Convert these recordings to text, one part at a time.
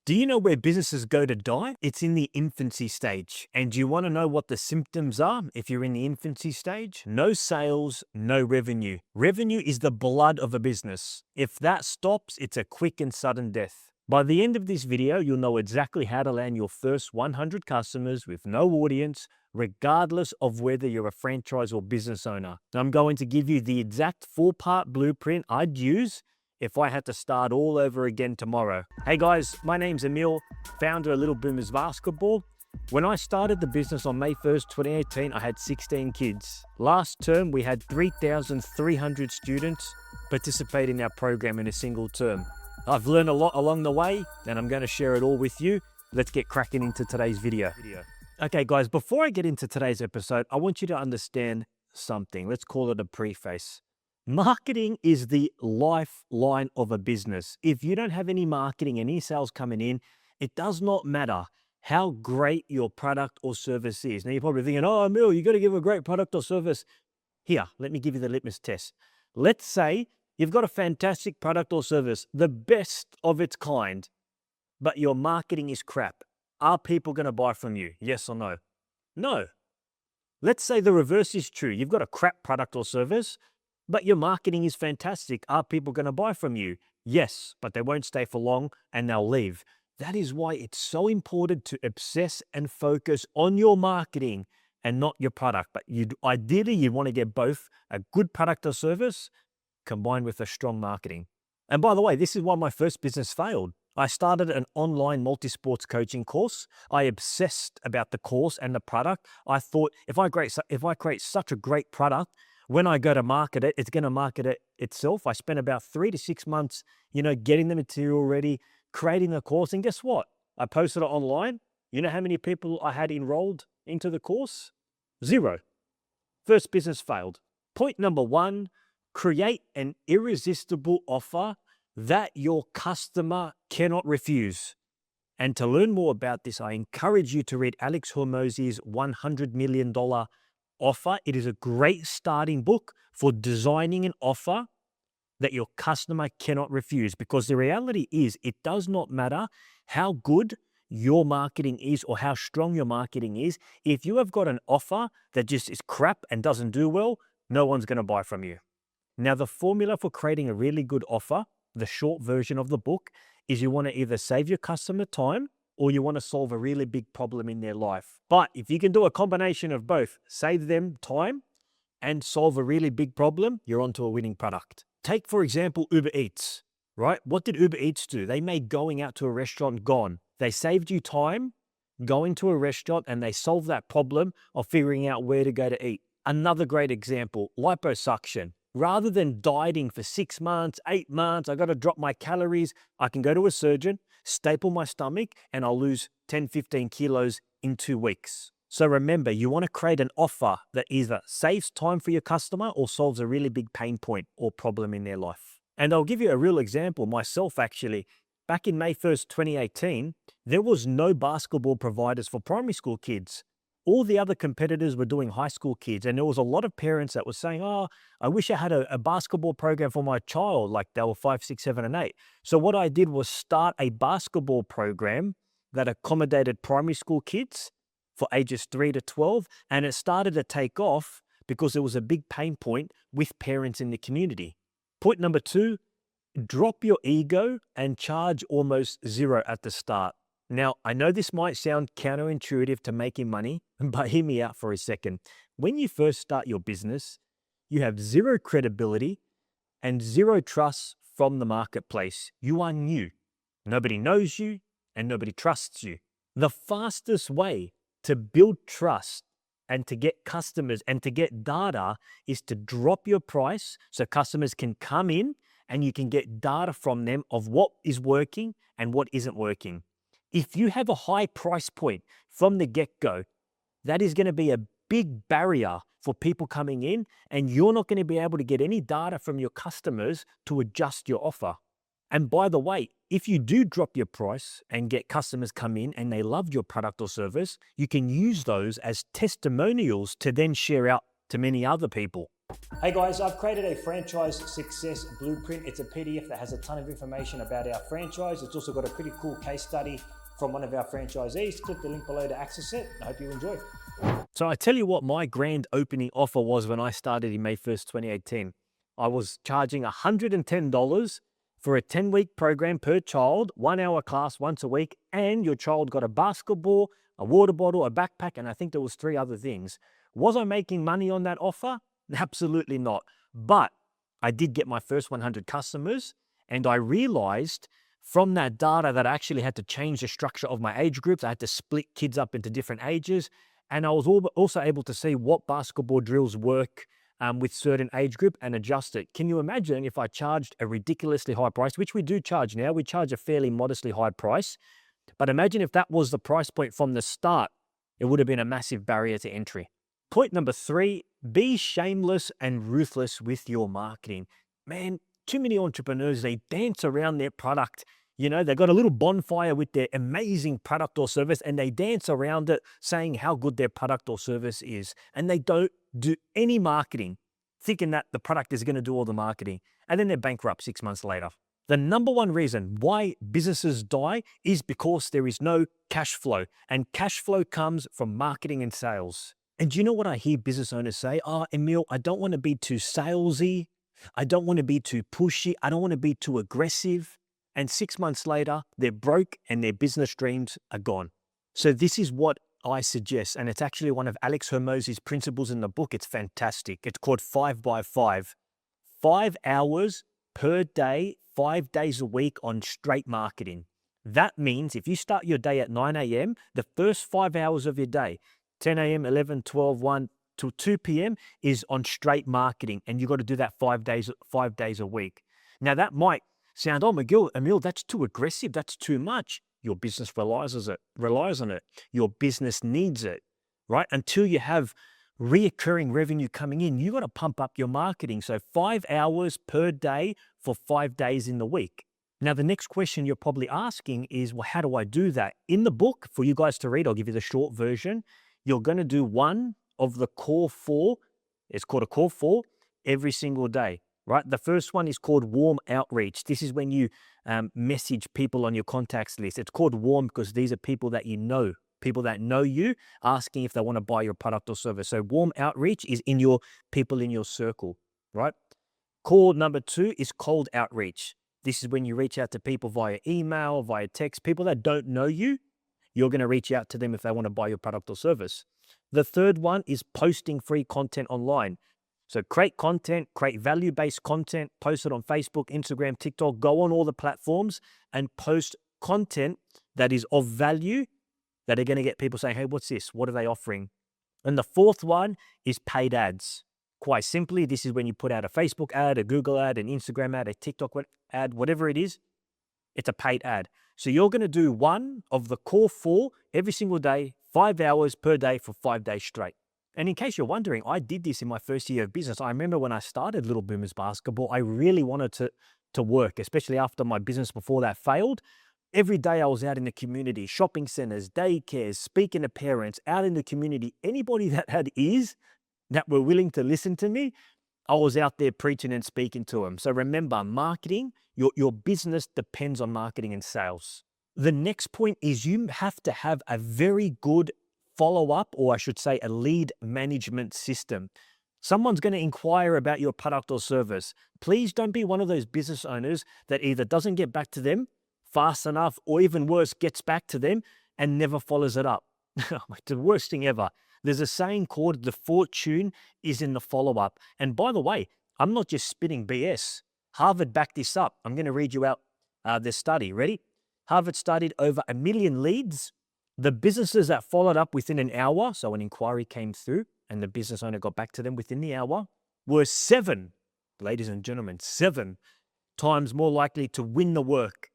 Do you know where businesses go to die? It's in the infancy stage. And do you want to know what the symptoms are if you're in the infancy stage? No sales, no revenue. Revenue is the blood of a business. If that stops, it's a quick and sudden death. By the end of this video, you'll know exactly how to land your first 100 customers with no audience, regardless of whether you're a franchise or business owner. I'm going to give you the exact 4-part blueprint I'd use if I had to start all over again tomorrow. Hey guys, my name's Emile, founder of Little Boomers Basketball. When I started the business on May 1st, 2018, I had 16 kids. Last term, we had 3,300 students participate in our program in a single term. I've learned a lot along the way, and I'm going to share it all with you. Let's get cracking into today's video. Okay guys, before I get into today's episode, I want you to understand something. Let's call it a preface. Marketing is the lifeline of a business. If you don't have any marketing, any sales coming in, it does not matter how great your product or service is. Now you're probably thinking, oh, Emile, you got to give a great product or service. Here, let me give you the litmus test. Let's say you've got a fantastic product or service, the best of its kind, but your marketing is crap. Are people going to buy from you? Yes or no? No. Let's say the reverse is true. You've got a crap product or service, but your marketing is fantastic. Are people going to buy from you? Yes, but they won't stay for long and they'll leave. That is why it's so important to obsess and focus on your marketing and not your product. But ideally, you want to get both a good product or service combined with a strong marketing. And by the way, this is why my first business failed. I started an online multi-sports coaching course. I obsessed about the course and the product. I thought if I create such a great product, when I go to market it, it's going to market it itself. I spent about 3 to 6 months, getting the material ready, creating the course. And guess what? I posted it online. You know how many people I had enrolled into the course? 0. First business failed. Point number 1, create an irresistible offer that your customer cannot refuse. And to learn more about this, I encourage you to read Alex Hormozi's $100 million offer. It is a great starting book for designing an offer that your customer cannot refuse, because the reality is it does not matter how good your marketing is or how strong your marketing is. If you have got an offer that just is crap and doesn't do well, no one's going to buy from you. Now, the formula for creating a really good offer, the short version of the book, is you want to either save your customer time or you want to solve a really big problem in their life. But if you can do a combination of both, save them time and solve a really big problem, you're onto a winning product. Take, for example, Uber Eats, right? What did Uber Eats do? They made going out to a restaurant gone. They saved you time going to a restaurant and they solved that problem of figuring out where to go to eat. Another great example, liposuction. Rather than dieting for 6 months, 8 months, I got to drop my calories, I can go to a surgeon, staple my stomach, and I'll lose 10, 15 kilos in 2 weeks. So remember, you want to create an offer that either saves time for your customer or solves a really big pain point or problem in their life. And I'll give you a real example myself, actually. Back in May 1st, 2018, there was no basketball providers for primary school kids. All the other competitors were doing high school kids, and there was a lot of parents that were saying, oh, I wish I had a basketball program for my child, like they were 5, 6, 7, and 8. So what I did was start a basketball program that accommodated primary school kids for ages 3 to 12, and it started to take off because there was a big pain point with parents in the community. Point number 2, drop your ego and charge almost 0 at the start. Now, I know this might sound counterintuitive to making money, but hear me out for a second. When you first start your business, you have 0 credibility and 0 trust from the marketplace. You are new. Nobody knows you and nobody trusts you. The fastest way to build trust and to get customers and to get data is to drop your price so customers can come in and you can get data from them of what is working and what isn't working. If you have a high price point from the get-go, that is going to be a big barrier for people coming in, and you're not going to be able to get any data from your customers to adjust your offer. And by the way, if you do drop your price and get customers come in and they love your product or service, you can use those as testimonials to then share out to many other people. Hey guys, I've created a franchise success blueprint. It's a PDF that has a ton of information about our franchise. It's also got a pretty cool case study from one of our franchisees. Click the link below to access it. I hope you enjoy. So I tell you what my grand opening offer was when I started in May 1st, 2018. I was charging $110 for a 10-week program per child, 1-hour class once a week, and your child got a basketball, a water bottle, a backpack, and I think there was 3 other things. Was I making money on that offer? Absolutely not. But I did get my first 100 customers, and I realized from that data that I actually had to change the structure of my age groups. I had to split kids up into different ages, and I was also able to see what basketball drills work with certain age group and adjust it. Can you imagine if I charged a ridiculously high price, which we do charge now? We charge a fairly modestly high price, but imagine if that was the price point from the start. It would have been a massive barrier to entry. Point number 3, be shameless and ruthless with your marketing. Man, too many entrepreneurs, they dance around their product. You know, they've got a little bonfire with their amazing product or service, and they dance around it saying how good their product or service is. And they don't do any marketing, thinking that the product is going to do all the marketing. And then they're bankrupt 6 months later. The number one reason why businesses die is because there is no cash flow. And cash flow comes from marketing and sales. And do you know what I hear business owners say? Oh, Emile, I don't want to be too salesy. I don't want to be too pushy. I don't want to be too aggressive. And 6 months later, they're broke and their business dreams are gone. So this is what I suggest. And it's actually one of Alex Hormozzi's principles in the book. It's fantastic. It's called 5x5. 5 hours per day, 5 days a week on straight marketing. That means if you start your day at 9 a.m., the first 5 hours of your day, 10 a.m., 11, 12, 1 till 2 p.m. is on straight marketing. And you've got to do that 5 days a week. Now that might sound, oh, Emile, that's too aggressive. That's too much. Your business relies on it. Your business needs it, right? Until you have reoccurring revenue coming in, you got to pump up your marketing. So 5 hours per day for 5 days in the week. Now, the next question you're probably asking is, well, how do I do that? In the book, for you guys to read, I'll give you the short version. You're going to do one of the core 4. It's called a core 4 every single day, right? The first one is called warm outreach. This is when you message people on your contacts list. It's called warm because these are people that you know, people that know you, asking if they want to buy your product or service. So warm outreach is in your people in your circle, right? Core number 2 is cold outreach. This is when you reach out to people via email, via text, people that don't know you. You're going to reach out to them if they want to buy your product or service. The third one is posting free content online. So create content, create value-based content, post it on Facebook, Instagram, TikTok, go on all the platforms and post content that is of value that are going to get people saying, hey, what's this? What are they offering? And the fourth one is paid ads. Quite simply, this is when you put out a Facebook ad, a Google ad, an Instagram ad, a TikTok ad, whatever it is, it's a paid ad. So you're going to do one of the core 4 every single day, 5 hours per day for 5 days straight. And in case you're wondering, I did this in my first year of business. I remember when I started Little Boomers Basketball, I really wanted to work, especially after my business before that failed. Every day I was out in the community, shopping centers, daycares, speaking to parents, out in the community. Anybody that had ears that were willing to listen to me, I was out there preaching and speaking to them. So remember, marketing, your business depends on marketing and sales. The next point is you have to have a very good follow-up, or I should say a lead management system. Someone's going to inquire about your product or service. Please don't be one of those business owners that either doesn't get back to them fast enough, or even worse, gets back to them and never follows it up. The worst thing ever. There's a saying called the fortune is in the follow-up. And by the way, I'm not just spitting BS. Harvard backed this up. I'm going to read you out this study. Ready? Harvard studied over 1 million leads. The businesses that followed up within an hour, so an inquiry came through and the business owner got back to them within the hour, were 7, ladies and gentlemen, 7 times more likely to win the work.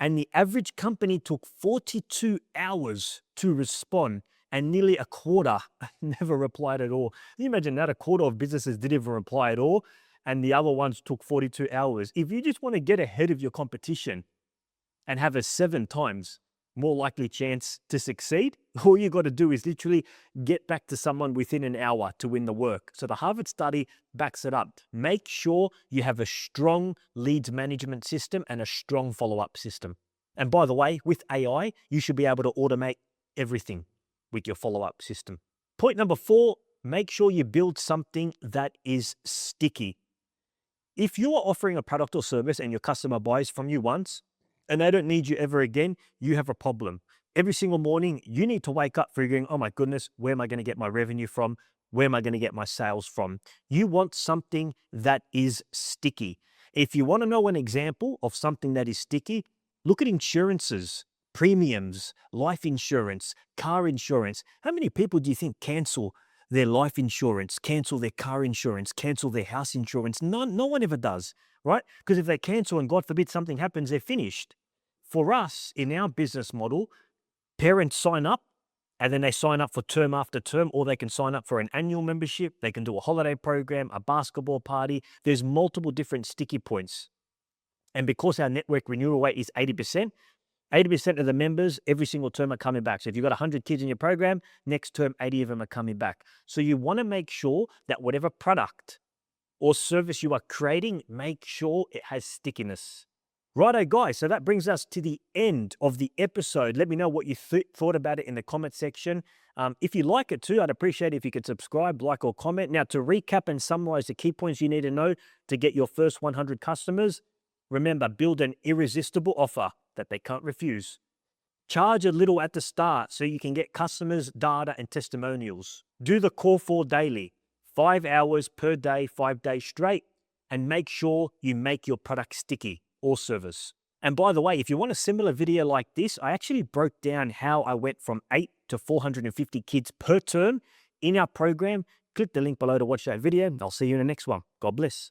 And the average company took 42 hours to respond, and nearly a quarter never replied at all. Can you imagine that? A quarter of businesses didn't even reply at all, and the other ones took 42 hours. If you just want to get ahead of your competition and have a 7 times more likely chance to succeed. All you got to do is literally get back to someone within an hour to win the work. So the Harvard study backs it up. Make sure you have a strong leads management system and a strong follow-up system. And by the way, with AI, you should be able to automate everything with your follow-up system. Point number 4, make sure you build something that is sticky. If you are offering a product or service and your customer buys from you once and they don't need you ever again, you have a problem. Every single morning, you need to wake up figuring, oh my goodness, where am I going to get my revenue from? Where am I going to get my sales from? You want something that is sticky. If you want to know an example of something that is sticky, look at insurances, premiums, life insurance, car insurance. How many people do you think cancel their life insurance, cancel their car insurance, cancel their house insurance? No one ever does, right? Because if they cancel and God forbid something happens, they're finished. For us, in our business model, parents sign up and then they sign up for term after term, or they can sign up for an annual membership. They can do a holiday program, a basketball party. There's multiple different sticky points. And because our network renewal rate is 80%, 80% of the members every single term are coming back. So if you've got 100 kids in your program, next term, 80 of them are coming back. So you want to make sure that whatever product or service you are creating, make sure it has stickiness. Righto, guys. So that brings us to the end of the episode. Let me know what you thought about it in the comment section. If you like it too, I'd appreciate it if you could subscribe, like, or comment. Now, to recap and summarize the key points you need to know to get your first 100 customers, remember, build an irresistible offer that they can't refuse. Charge a little at the start so you can get customers, data, and testimonials. Do the core 4 daily, 5 hours per day, 5 days straight, and make sure you make your product sticky or service. And by the way, if you want a similar video like this, I actually broke down how I went from 8 to 450 kids per term in our program. Click the link below to watch that video. I'll see you in the next one. God bless.